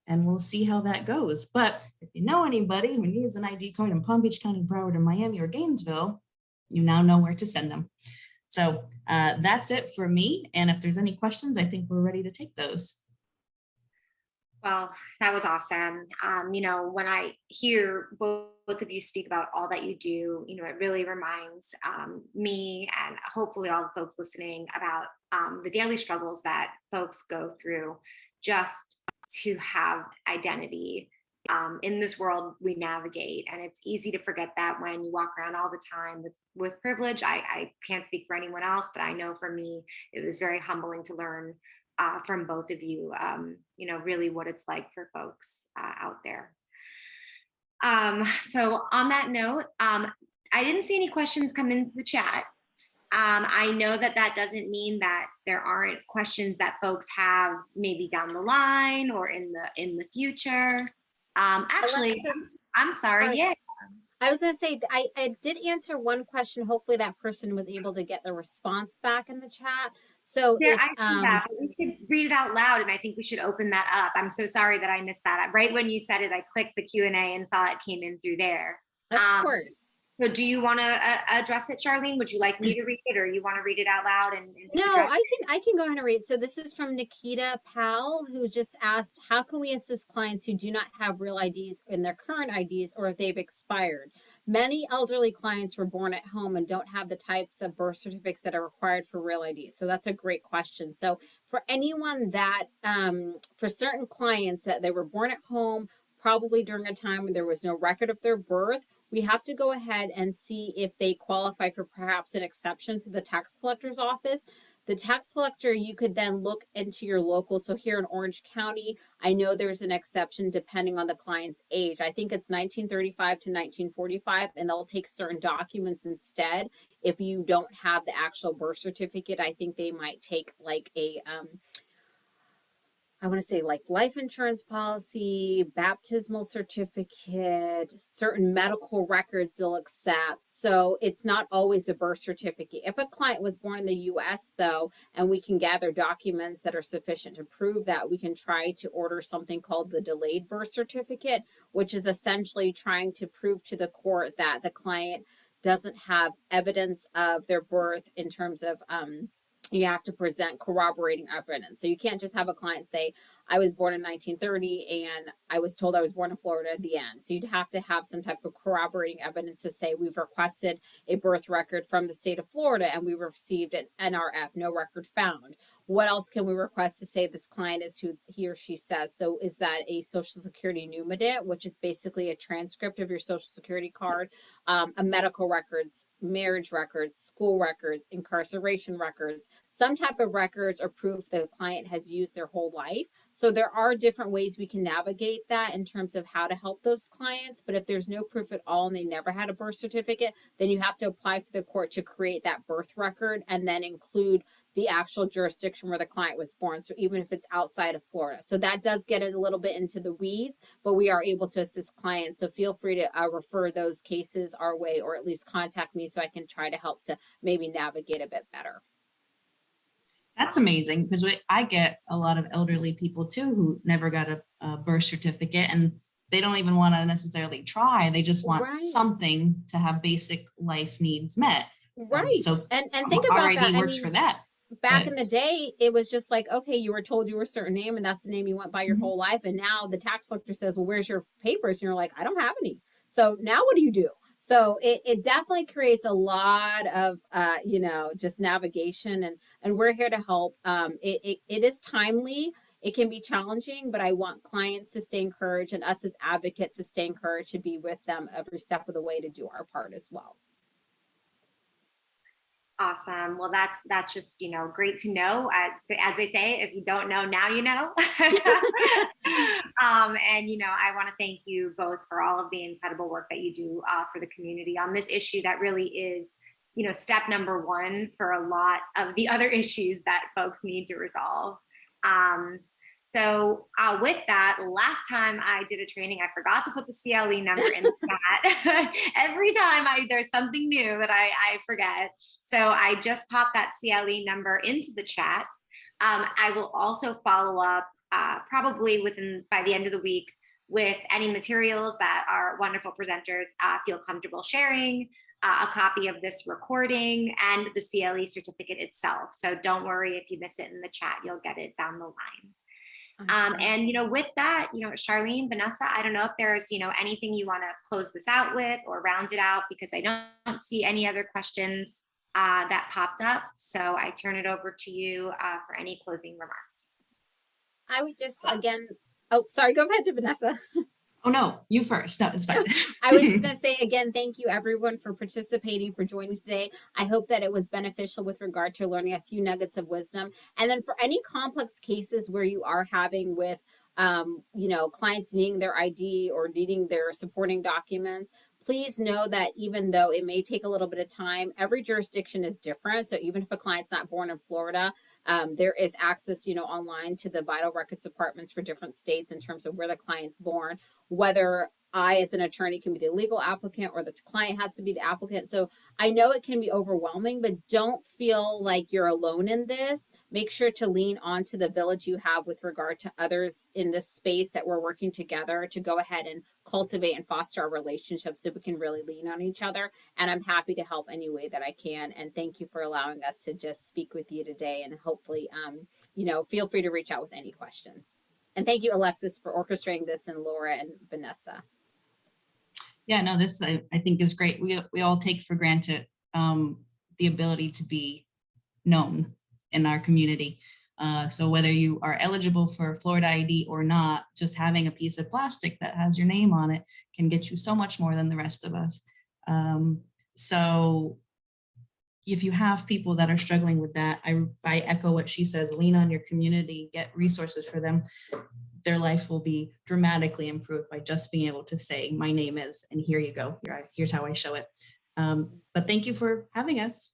And we'll see how that goes. But if you know anybody who needs an ID card in Palm Beach County, Broward, or Miami, or Gainesville, you now know where to send them. So that's it for me. And if there's any questions, I think we're ready to take those. Well, that was awesome. When I hear both of you speak about all that you do, it really reminds me and hopefully all the folks listening about the daily struggles that folks go through just to have identity in this world we navigate. And it's easy to forget that when you walk around all the time with privilege. I can't speak for anyone else, but I know for me, it was very humbling to learn from both of you, really what it's like for folks out there. So on that note, I didn't see any questions come into the chat. I know that doesn't mean that there aren't questions that folks have maybe down the line or in the future. Actually, Alexis, I'm sorry. Yeah. I was going to say, I did answer one question. Hopefully that person was able to get the response back in the chat. So There, if, I see that, but we should read it out loud, and I think we should open that up. I'm so sorry that I missed that. Right when you said it, I clicked the Q&A and saw it came in through there. Of course. So do you want to address it, Sharelene? Would you like me to read it, or you want to read it out loud? No, I can go ahead and read. So this is from Nikita Powell, who just asked, how can we assist clients who do not have real IDs in their current IDs or if they've expired? Many elderly clients were born at home and don't have the types of birth certificates that are required for real IDs. So that's a great question. So for anyone that, for certain clients that they were born at home, probably during a time when there was no record of their birth, we have to go ahead and see if they qualify for perhaps an exception to the tax collector's office. The tax collector, you could then look into your local. So here in Orange County, I know there's an exception depending on the client's age. I think it's 1935 to 1945, and they'll take certain documents instead. If you don't have the actual birth certificate, I think they might take like a, I want to say like life insurance policy, baptismal certificate, certain medical records they'll accept. So it's not always a birth certificate. If a client was born in the US though, and we can gather documents that are sufficient to prove that, we can try to order something called the delayed birth certificate, which is essentially trying to prove to the court that the client doesn't have evidence of their birth in terms of, you have to present corroborating evidence. So you can't just have a client say, I was born in 1930 and I was told I was born in Florida at the end. So you'd have to have some type of corroborating evidence to say we've requested a birth record from the state of Florida and we received an NRF, no record found. What else can we request to say this client is who he or she says? So is that a social security numidit, which is basically a transcript of your social security card, a medical records, marriage records, school records, incarceration records, some type of records or proof the client has used their whole life. So there are different ways we can navigate that in terms of how to help those clients. But if there's no proof at all and they never had a birth certificate, then you have to apply for the court to create that birth record and then include the actual jurisdiction where the client was born. So even if it's outside of Florida. So that does get it a little bit into the weeds, but we are able to assist clients. So feel free to refer those cases our way, or at least contact me so I can try to help to maybe navigate a bit better. That's amazing, because I get a lot of elderly people too who never got a birth certificate, and they don't even want to necessarily try. They just want something to have basic life needs met. Right. So and think about RID that. works for that. Back in the day, it was just like, okay, you were told you were a certain name and that's the name you went by your whole life. And now the tax collector says, well, where's your papers? And you're like, I don't have any. So now what do you do? So it definitely creates a lot of, just navigation, and we're here to help. It is timely. It can be challenging, but I want clients to stay encouraged and us as advocates to stay encouraged to be with them every step of the way to do our part as well. Awesome. Well, that's just, great to know. As they say, if you don't know, now you know. I want to thank you both for all of the incredible work that you do for the community on this issue that really is, step number one for a lot of the other issues that folks need to resolve. So with that, last time I did a training, I forgot to put the CLE number in the chat. Every time there's something new that I forget. So I just popped that CLE number into the chat. I will also follow up probably by the end of the week with any materials that our wonderful presenters feel comfortable sharing. a copy of this recording and the CLE certificate itself. So don't worry if you miss it in the chat, you'll get it down the line. And, with that, Sharelene, Vanessa, I don't know if there's, anything you want to close this out with or round it out, because I don't see any other questions that popped up. So I turn it over to you for any closing remarks. I would just, again, oh, sorry, go ahead, Vanessa. Oh, no, you first. No, it's fine. I was just going to say again, thank you everyone for participating, for joining today. I hope that it was beneficial with regard to learning a few nuggets of wisdom. And then for any complex cases where you are having with, clients needing their ID or needing their supporting documents, please know that even though it may take a little bit of time, every jurisdiction is different. So even if a client's not born in Florida, there is access, online to the vital records departments for different states in terms of where the client's born, whether I, as an attorney, can be the legal applicant or the client has to be the applicant. So I know it can be overwhelming, but don't feel like you're alone in this. Make sure to lean onto the village you have with regard to others in this space that we're working together to go ahead and cultivate and foster our relationship so we can really lean on each other. And I'm happy to help any way that I can. And thank you for allowing us to just speak with you today. And hopefully, feel free to reach out with any questions. And thank you, Alexis, for orchestrating this, and Laura and Vanessa. Yeah, no, this I think is great. We all take for granted the ability to be known in our community. So whether you are eligible for Florida ID or not, just having a piece of plastic that has your name on it can get you so much more than the rest of us. So if you have people that are struggling with that, I echo what she says, lean on your community, get resources for them. Their life will be dramatically improved by just being able to say, my name is, and here you go. Here's how I show it. But thank you for having us.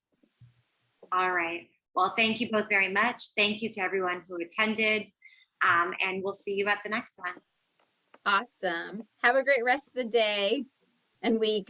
All right. Well, thank you both very much. Thank you to everyone who attended. And we'll see you at the next one. Awesome. Have a great rest of the day and week.